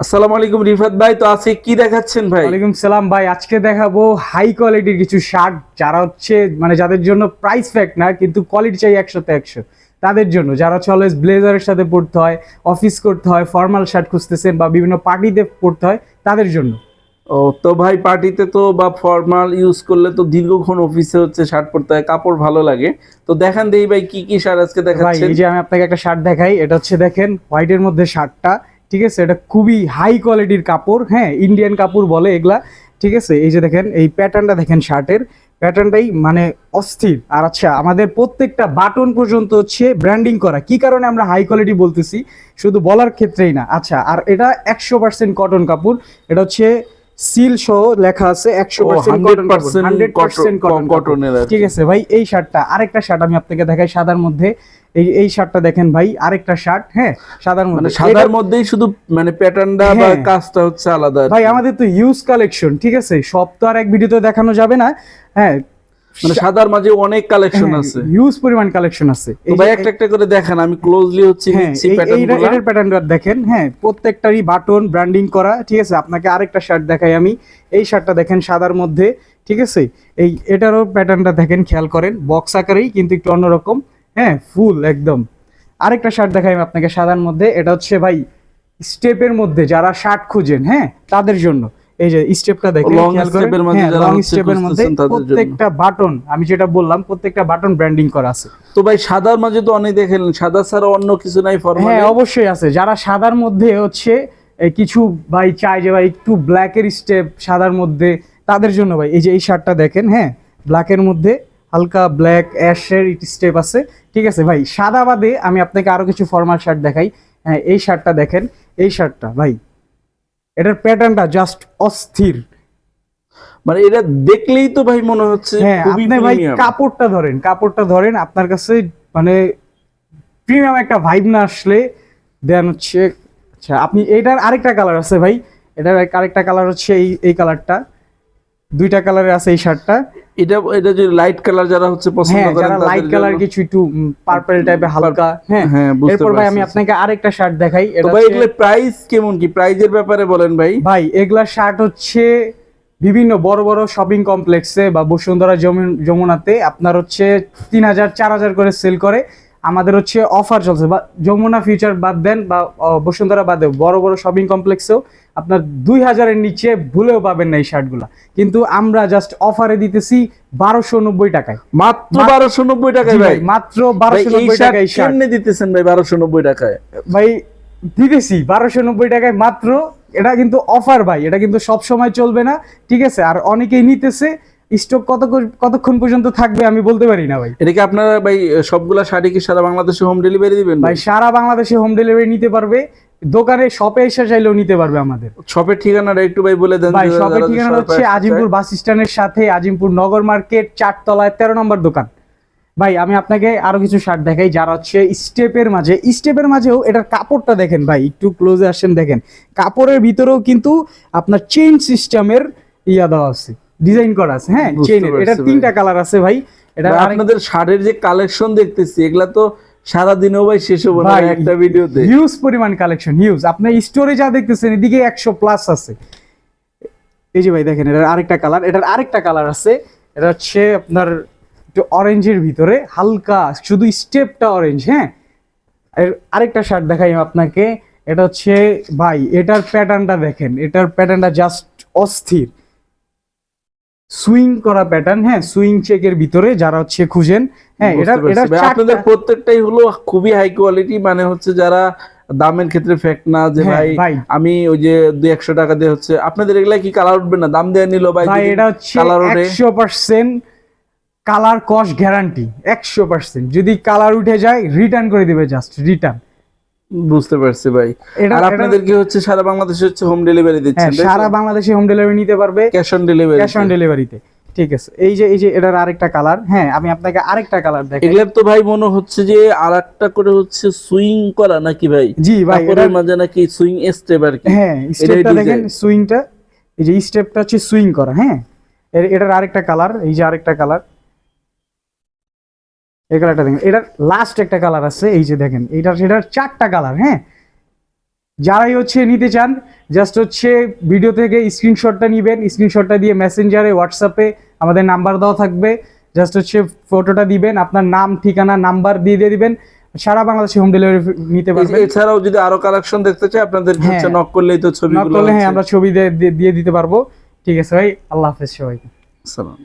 আসসালামু আলাইকুম রিফাত ভাই, তো আজকে কি দেখাচ্ছেন ভাই? ওয়ালাইকুম সালাম ভাই। আজকে দেখাবো হাই কোয়ালিটির কিছু শার্ট, যারা হচ্ছে মানে যাদের জন্য প্রাইস ফ্যাক্ট না কিন্তু কোয়ালিটি চাই 100-100, তাদের জন্য যারা হচ্ছে অলওয়েজ ব্লেজারের সাথে পড়তে হয়, অফিস করতে হয়, ফর্মাল শার্ট খুঁজতেছেন বা বিভিন্ন পার্টিতে পড়তে হয় তাদের জন্য। ও তো ভাই, পার্টিতে তো বা ফর্মাল ইউজ করলে তো দীর্ঘক্ষণ অফিসে হচ্ছে শার্ট পরতে হয়, কাপড় ভালো লাগে। তো দেখান দেই ভাই কি কি শার্ট আজকে ভাই দেখাচ্ছেন। এই যে আমি আপনাকে একটা শার্ট দেখাই, এটা হচ্ছে দেখেন হোয়াইটের মধ্যে শার্টটা, ঠিক আছে? এটা খুবই হাই কোয়ালিটির কাপড়, হ্যাঁ ইন্ডিয়ান কাপড় বলে এগুলা, ঠিক আছে? এই যে দেখেন এই প্যাটার্নটা দেখেন, শার্টের প্যাটার্নটাই মানে অস্থির। আর আচ্ছা, আমাদের প্রত্যেকটা বাটন পর্যন্ত হচ্ছে ব্র্যান্ডিং করা। কি কারণে আমরা হাই কোয়ালিটি বলতেছি, শুধু বলার ক্ষেত্রেই না। আচ্ছা, আর এটা 100% কটন কাপড়, এটা হচ্ছে সিল সহ লেখা আছে 100% কটন কাপড়, 100% কটন কটনের। ঠিক আছে ভাই। এই শার্টটা, আরেকটা শার্ট আমি আপনাকে দেখাই সাদার মধ্যে। এই শার্টটা দেখেন ভাই, আরেকটা শার্ট, হ্যাঁ সাদার মানে মধ্যে। সাদার মধ্যেই শুধু মানে প্যাটার্নটা বা হ্যাঁ। কাজটা হচ্ছে আলাদা আর ভাই কি। আমাদের তো ইউজ কালেকশন, ঠিক আছে? সব তো আর এক ভিডিওতে দেখানো যাবে না। হ্যাঁ, মানে সাদার মাঝে অনেক কালেকশন আছে। হিউজ পরিমাণ কালেকশন আছে। তো ভাই একটা একটা করে দেখান, আমি ক্লোজলি হচ্ছে হ্যাঁ, নিচ্ছি প্যাটার্নগুলো। এটার প্যাটার্নটা দেখেন, হ্যাঁ প্রত্যেকটারই বাটন ব্র্যান্ডিং করা, ঠিক আছে? আপনাকে আরেকটা শার্ট দেখাই আমি। এই শার্টটা দেখেন সাদার মধ্যে, ঠিক আছে? এটারও প্যাটার্নটা দেখেন, খেয়াল করেন, বক্স আকারেই কিন্তু একটু অন্যরকম, হ্যাঁ ফুল একদম। আরেকটা শার্ট দেখাই আমি আপনাকে সাদার মধ্যে, এটা হচ্ছে ভাই স্টেপের মধ্যে যারা শার্ট খুঁজেন, হ্যাঁ তাদের জন্য। এই যে স্টেপটা দেখেন, লং খেয়াল করেন, স্টেপের মাঝে হ্যাঁ যারা লং হচ্ছে স্টেপের মধ্যে খুঁজতেছেন তাদের জন্য। প্রত্যেকটা বাটন, আমি যেটা বললাম প্রত্যেকটা বাটন ব্র্যান্ডিং করা আছে। তো ভাই সাদার মাঝে তো অনেক দেখেন, সাদা ছাড়া অন্য কিছু নাই ফরমালে? হ্যাঁ অবশ্যই আছে। যারা সাদার মধ্যে হচ্ছে কিছু ভাই চাই যে ভাই একটু ব্ল্যাকের স্টেপ সাদার মধ্যে, তাদের জন্য ভাই এই যে এই শার্টটা দেখেন, হ্যাঁ ব্ল্যাকের মধ্যে হালকা ব্ল্যাক অ্যাশের স্টেপ আছে, ঠিক আছে ভাই? সাদা বাদে আমি আপনাকে আরো কিছু ফর্মাল শার্ট দেখাই। হ্যাঁ এই শার্টটা দেখেন, এই শার্টটা ভাই, এটার প্যাটার্নটা জাস্ট অস্থির। মানে এটা দেখলেই তো ভাই মনে হচ্ছে হ্যাঁ খুবই আপনি ভাই প্রিমিয়াম। কাপড়টা ধরেন, আপনার কাছে মানে প্রিমিয়াম একটা ভাইব না আসলে দেন হচ্ছে। আচ্ছা, আপনি এটার আরেকটা কালার আছে ভাই, এটার আরেকটা কালার হচ্ছে এই কালারটা, দুইটা কালারের আছে এই শার্টটা। এটা এটা যে লাইট কালার যারা হচ্ছে পছন্দ হ্যাঁ করেন যারা তাদের লাইট কালার, জন্য। কিছু একটু পার্পল টাইপের হালকা, হ্যাঁ। হ্যাঁ, বুঝতে এরপর ভাই আমি পারছি। আপনাকে আরেকটা শার্ট দেখাই, তো এটা ভাই হচ্ছে এগুলো প্রাইস কেমন, কি প্রাইজের ব্যাপারে বলেন ভাই। ভাই এগুলা শার্ট হচ্ছে বিভিন্ন বড় বড় শপিং কমপ্লেক্সে বা বসুন্ধরা যমুনাতে আপনার হচ্ছে 3000-4000 করে সেল করে। আমাদের হচ্ছে অফার চলছে, বা যমুনা ফিউচার বাদ দেন বা বসুন্ধরা বাদ দেন, বড় বড় শপিং কমপ্লেক্সেও আপনার 2000-এর নিচে ভুলেও পাবেন না এই শার্টগুলা। কিন্তু আমরা জাস্ট অফারে দিতেছি 1290 টাকায়, মাত্র 1290 টাকায় ভাই? মাত্র ভাই এই 1290 শার্ট টাকায় এই শার্ট কেমনে দিতেছেন ভাই 1290 টাকায়? ভাই দিতেছি 1290 টাকায় মাত্র। এটা কিন্তু অফার ভাই, এটা কিন্তু সব সময় চলবে না, ঠিক আছে? আর অনেকেই নিতেছে, স্টক কতক্ষণ পর্যন্ত থাকবে আমি বলতে পারি না ভাই। এটা কি আপনারা ভাই সবগুলা শাড়ি কি সারা বাংলাদেশে হোম ডেলিভারি দিবেন ভাই সারা বাংলাদেশে হোম ডেলিভারি নিতে পারবে, দোকানে শপে এসে চাইলেও নিতে পারবে আমাদের। শপের ঠিকানাটা একটু ভাই বলে দেন। ভাই যে শপের যারা ঠিকানা শপে হচ্ছে আসতে আজিমপুর চায়। বাস স্ট্যান্ডের সাথে আজিমপুর নগর মার্কেট 4 তলায় 13 নম্বর দোকান। ভাই আমি আপনাকে আরো কিছু শার্ট দেখাই, যারা হচ্ছে স্টেপের মাঝেও এটার কাপড়টা দেখেন ভাই, একটু ক্লোজে আসেন, দেখেন কাপড়ের ভিতরেও কিন্তু আপনার চেইন সিস্টেমের দেওয়া আছে, ডিজাইন করা আছে, হ্যাঁ বুঝতে চেইনের। এটা পারছি 3টা কালার আছে ভাই। এটা ভাই, আপনাদের শাড়ির যে কালেকশন দেখতেছি এগুলা তো সারাদিনও ভাই শেষ হবে না একটা ভিডিওতে। হিউজ পরিমাণ কালেকশন, হিউজ। আপনার স্টোরে যা দেখতেছেন এদিকে 100+ আছে। এই যে ভাই দেখেন, এটার আরেকটা কালার আছে, এটা হচ্ছে আপনার একটু অরেঞ্জের ভিতরে হালকা, শুধু স্টেপটা অরেঞ্জ, হ্যাঁ। আরেকটা শার্ট দেখাই আমি আপনাকে, এটা হচ্ছে ভাই এটার প্যাটার্নটা দেখেন, এটার প্যাটার্নটা জাস্ট অস্থির, সুইং করা প্যাটার্ন, হ্যাঁ সুইং চেকের ভিতরে যারা হচ্ছে খুঁজেন, হ্যাঁ বুঝতে পারছি ভাই, আপনাদের চারটা। প্রত্যেকটাই হলো খুবই হাই কোয়ালিটি, মানে হচ্ছে যারা দামের ক্ষেত্রে ফ্যাক্ট না যে হ্যাঁ, ভাই ভাই। আমি ওই যে 200 টাকা দিয়ে হচ্ছে আপনাদের এগুলা কি কালার উঠবে না, দাম দেয়া নিল ভাই ভাই এটা হচ্ছে কালার ওঠে? 100% কালার কস্ট গ্যারান্টি, 100%। যদি কালার উঠে যায় রিটার্ন করে দিবে, জাস্ট রিটার্ন। বুঝতে পারছি ভাই। আর আপনাদের কি হচ্ছে সারা বাংলাদেশে হচ্ছে হোম ডেলিভারি হ্যাঁ দিচ্ছেন? সারা বাংলাদেশে হোম ডেলিভারি নিতে পারবে, cash on delivery? Cash on ডেলিভারিতে, ঠিক আছে। এই যে এটার আরেকটা কালার, হ্যাঁ আমি আপনাকে আরেকটা কালার দেখাই। এগুলার তো ভাই মনে হচ্ছে যে আরেকটা করে হচ্ছে সুইং করা নাকি ভাই? জি ভাই, কাপড়ের মাঝে নাকি সুইং স্টেপ আর কি? হ্যাঁ স্টেপটা দেখেন, সুইংটা, এই যে স্টেপটা হচ্ছে সুইং করা, হ্যাঁ। এটার আরেকটা কালার, এই যে আরেকটা কালার, এই কালারটা দেখেন। এটার লাস্ট একটা কালার আছে, এই যে দেখেন, এটার 4টা কালার, হ্যাঁ। যারাই হচ্ছে নিতে চান জাস্ট হচ্ছে ভিডিও থেকে স্ক্রিনশটটা নেবেন, স্ক্রিনশটটা দিয়ে মেসেঞ্জারে হোয়াটসঅ্যাপে আমাদের নাম্বার দেওয়া থাকবে, জাস্ট হচ্ছে ফটোটা দিবেন, আপনার নাম ঠিকানা নাম্বার দিয়ে দিবেন, সারা বাংলাদেশে হোম ডেলিভারি নিতে পারবেন। এছাড়াও যদি আরো কালেকশন দেখতে চাই আপনাদের হচ্ছে নক করলেই তো নক ছবিগুলো করলে হ্যাঁ আমরা ছবি দিয়ে দিতে পারবো। ঠিক আছে ভাই, আল্লাহ হাফেজ সবাইকে। আসসালাম।